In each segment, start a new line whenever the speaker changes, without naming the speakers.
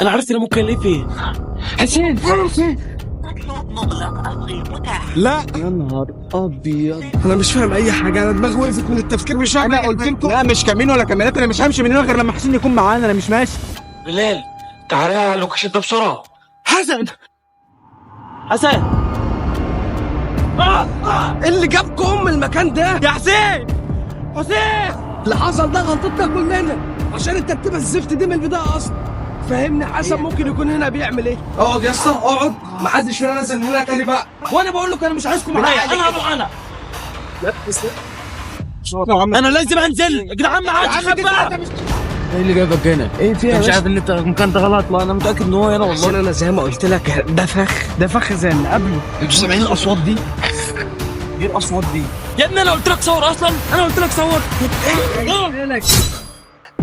انا عرفت انا ممكن ليه فين. حسين
لا
يا نهار ابيض،
انا مش فاهم اي حاجه، انا دماغي وقفت من التفكير، مش فاهم.
انا قلت لكم لا مش كمين ولا كمالات، انا مش همشي من هنا غير لما حسين يكون معانا، انا مش ماشي.
بلال تعالى على اللوكيشن ده بسرعه.
حسن
حسن
إيه اللي جابكم المكان ده؟
يا حسين
اللي حصل ده غلطتنا كلنا عشان الترتيبه الزفت دي من البدايه اصلا. فهمني حسن ممكن يكون هنا بيعمل ايه؟ اقعد يا اسطى اقعد، محدش فينا نازل من هنا تاني بقى، وانا بقول لكم انا مش عايزكم معايا.
انا هروح انا.
لا بس
انا لازم انزل يا جدعان، ما عادش خباء. ايه اللي جابك هنا؟
ايه في
مش عارف ان انت المكان ده غلط؟ لا انا متاكد ان هو هنا والله.
عشان انا زي ما قلت لك ده فخ زي اللي قبله.
انتوا سامعين الاصوات دي؟ ايه الاصوات دي؟ يا ابني انا قلت لك صور اصلا، انا قلت لك صور.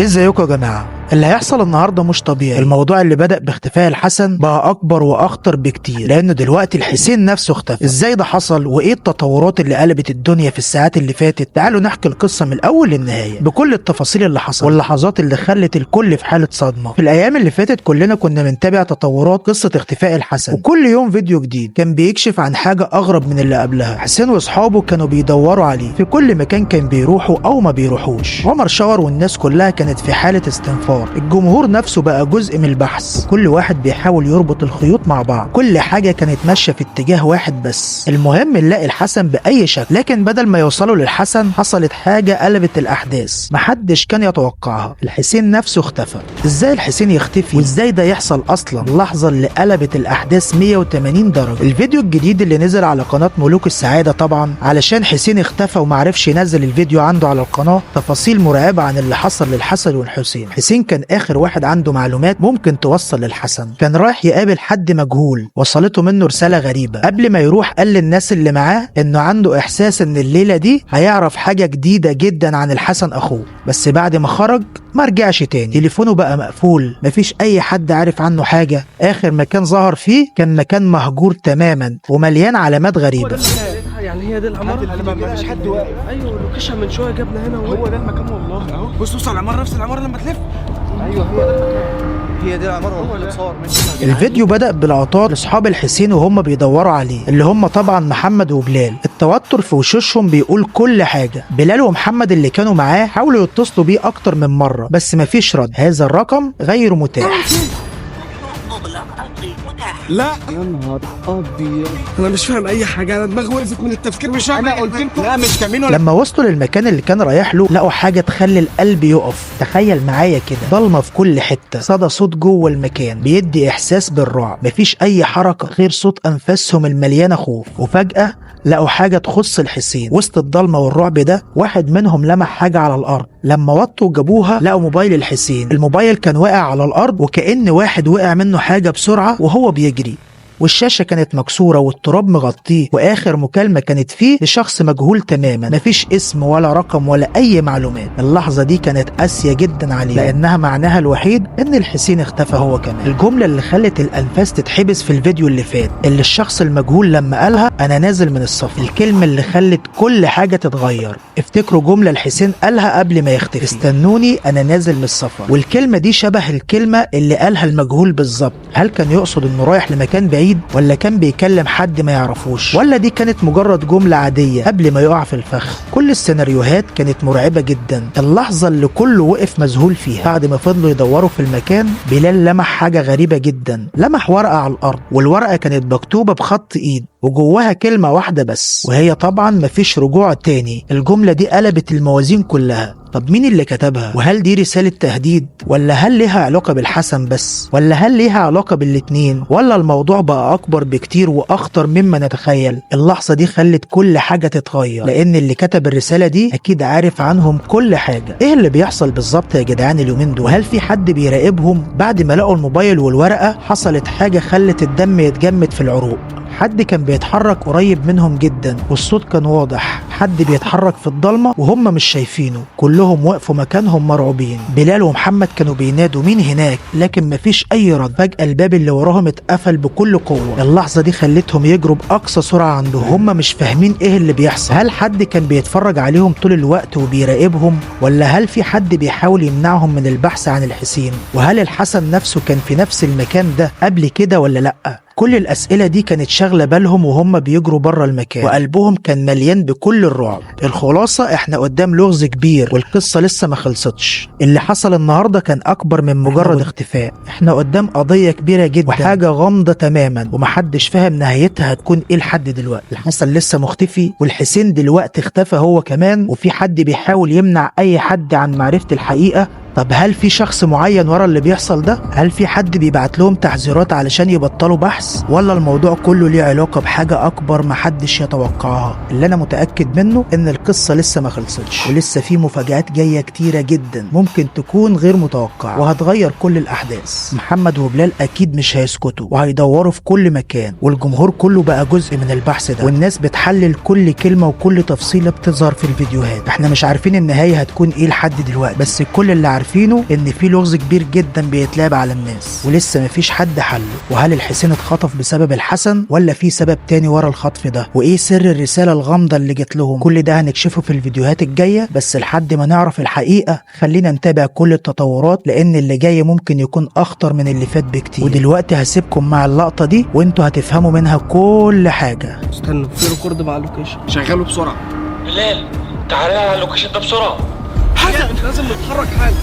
ازيكم يا جماعه؟ اللي هيحصل النهارده مش طبيعي. الموضوع اللي بدأ باختفاء الحسن بقى اكبر واخطر بكتير، لانه دلوقتي الحسين نفسه اختفى. ازاي ده حصل وايه التطورات اللي قلبت الدنيا في الساعات اللي فاتت؟ تعالوا نحكي القصه من الاول للنهايه بكل التفاصيل اللي حصل واللحظات اللي خلت الكل في حاله صدمه. في الايام اللي فاتت كلنا كنا بنتابع تطورات قصه اختفاء الحسن، وكل يوم فيديو جديد كان بيكشف عن حاجه اغرب من اللي قبلها. حسين واصحابه كانوا بيدوروا عليه في كل مكان كان بيروحوا او ما بيروحوش. عمر شاور والناس كلها كانت في حاله استنفار. الجمهور نفسه بقى جزء من البحث، كل واحد بيحاول يربط الخيوط مع بعض. كل حاجه كانت ماشيه في اتجاه واحد بس، المهم نلاقي الحسن باي شكل. لكن بدل ما يوصلوا للحسن حصلت حاجه قلبت الاحداث محدش كان يتوقعها. الحسين نفسه اختفى. ازاي الحسين يختفي وازاي ده يحصل اصلا؟ اللحظه اللي قلبت الاحداث 180 درجه. الفيديو الجديد اللي نزل على قناه ملوك السعاده طبعا علشان حسين اختفى ومعرفش ينزل الفيديو عنده على القناه، تفاصيل مرعبه عن اللي حصل للحسن والحسين. حسين كان اخر واحد عنده معلومات ممكن توصل للحسن. كان رايح يقابل حد مجهول، وصلته منه رساله غريبه. قبل ما يروح قال للناس اللي معاه انه عنده احساس ان الليله دي هيعرف حاجه جديده جدا عن الحسن اخوه. بس بعد ما خرج ما رجعش تاني، تليفونه بقى مقفول، مفيش اي حد عارف عنه حاجه. اخر مكان ظهر فيه كان مكان مهجور تماما ومليان علامات غريبه.
يعني هي دي العماره
اللي ما فيش حد واقف.
ايوه اللوكيشن من شويه جابنا هنا
هو ده المكان والله اهو.
بص على العماره، نفس العماره لما تلف.
ايوه هي ده المكان، هي دي العماره والله اللي اتصور.
الفيديو بدأ بالعطار لاصحاب الحسين وهم بيدوروا عليه، اللي هم طبعا محمد وبلال. التوتر في وشوشهم بيقول كل حاجه. بلال ومحمد اللي كانوا معاه حاولوا يتصلوا بيه اكتر من مره بس مفيش رد. هذا الرقم غير متاح.
لا
يا نهار ابيض،
انا مش فاهم اي حاجه، انا دماغي وقفت من التفكير، مش فاهم.
انا قلت لكم لا مش كمين ولا.
لما وصلوا للمكان اللي كان رايح له لقوا حاجه تخلي القلب يقف. تخيل معايا كده، ضلمه في كل حته، صدى صوت جوه المكان بيدي احساس بالرعب. مفيش اي حركه غير صوت انفاسهم المليانه خوف. وفجاه لقوا حاجه تخص الحسين. وسط الضلمه والرعب ده واحد منهم لمح حاجه على الارض. لما وطوا جابوها لقوا موبايل الحسين. الموبايل كان واقع على الارض وكأن واحد وقع منه حاجه بسرعه وهو بيجري، والشاشة كانت مكسورة والتراب مغطيه. وآخر مكالمة كانت فيه لشخص مجهول تماما، مفيش اسم ولا رقم ولا أي معلومات. اللحظة دي كانت قاسية جدا عليه لأنها معناها الوحيد إن الحسين اختفى هو كمان. الجملة اللي خلت الأنفاس تتحبس في الفيديو اللي فات، اللي الشخص المجهول لما قالها أنا نازل من الصف، الكلمة اللي خلت كل حاجة تتغير. افتكروا جملة الحسين قالها قبل ما يختفي: استنوني أنا نازل من السفر. والكلمة دي شبه الكلمة اللي قالها المجهول بالظبط. هل كان يقصد إنه رايح لمكان بعيد ولا كان بيكلم حد ما يعرفوش، ولا دي كانت مجرد جملة عادية قبل ما يقع في الفخ؟ كل السيناريوهات كانت مرعبة جدا. اللحظة اللي كله وقف مذهول فيها بعد ما فضلوا يدوروا في المكان، بلال لمح حاجة غريبة جدا. لمح ورقة على الأرض، والورقة كانت مكتوبة بخط إيد وجواها كلمة واحدة بس، وهي طبعا مفيش رجوع تاني. الجملة دي قلبت الموازين كلها. طب مين اللي كتبها؟ وهل دي رسالة تهديد؟ ولا هل ليها علاقة بالحسن بس؟ ولا هل ليها علاقة بالاتنين؟ ولا الموضوع بقى أكبر بكتير وأخطر مما نتخيل؟ اللحظة دي خلت كل حاجة تتغير، لأن اللي كتب الرسالة دي أكيد عارف عنهم كل حاجة. إيه اللي بيحصل بالظبط يا جدعان اليومين دول؟ هل في حد بيراقبهم؟ بعد ما لقوا الموبايل والورقة حصلت حاجة خلت الدم يتجمد في العروق. حد كان بيتحرك قريب منهم جدا والصوت كان واضح، حد بيتحرك في الضلمة وهم مش شايفينه. كلهم وقفوا مكانهم مرعوبين. بلال ومحمد كانوا بينادوا مين هناك، لكن مفيش اي رد. فجأة الباب اللي وراهم اتقفل بكل قوة. اللحظة دي خلتهم يجروا بأقصى سرعة عندهم، هم مش فاهمين ايه اللي بيحصل. هل حد كان بيتفرج عليهم طول الوقت وبيراقبهم، ولا هل في حد بيحاول يمنعهم من البحث عن الحسين؟ وهل الحسن نفسه كان في نفس المكان ده قبل كده ولا لأ؟ كل الأسئلة دي كانت شاغلة بالهم وهم بيجروا بره المكان، وقلبهم كان مليان بكل الرعب. الخلاصة احنا قدام لغز كبير والقصة لسه ما خلصتش. اللي حصل النهاردة كان أكبر من مجرد اختفاء. احنا قدام قضية كبيرة جدا وحاجة غامضة تماما، ومحدش فاهم نهايتها هتكون ايه لحد دلوقتي. الحسن لسه مختفي، والحسين دلوقتي اختفى هو كمان، وفي حد بيحاول يمنع أي حد عن معرفة الحقيقة. طب هل في شخص معين ورا اللي بيحصل ده؟ هل في حد بيبعت لهم تحذيرات علشان يبطلوا بحث؟ ولا الموضوع كله ليه علاقة بحاجة أكبر محدش يتوقعها؟ اللي أنا متأكد منه إن القصة لسه ما خلصتش، ولسه في مفاجآت جاية كتيرة جدا ممكن تكون غير متوقعة وهتغير كل الأحداث. محمد وبلال أكيد مش هيسكتوا وهيدوروا في كل مكان، والجمهور كله بقى جزء من البحث ده، والناس بتحلل كل كلمة وكل تفصيلة بتظهر في الفيديوهات. احنا مش عارفين النهاية هتكون ايه لحد دلوقتي، بس كل اللي عارفينه ان في لغز كبير جدا بيتلعب على الناس ولسه مفيش حد حله. وهل الحسين اتخطف بسبب الحسن، ولا في سبب تاني ورا الخطف ده؟ وايه سر الرسالة الغامضة اللي جت لهم؟ كل ده هنكشفه في الفيديوهات الجاية، بس لحد ما نعرف الحقيقة خلينا نتابع كل التطورات، لان اللي جاي ممكن يكون اخطر من اللي فات بكتير. ودلوقتي هسيبكم مع اللقطة دي وانتوا هتفهموا منها كل حاجة.
استنوا، في ريكورد مع اللوكيشن، شغله بسرعة.
بلال تعالى على اللوكيشن ده بسرعه.
حسن لازم نتحرك حالا.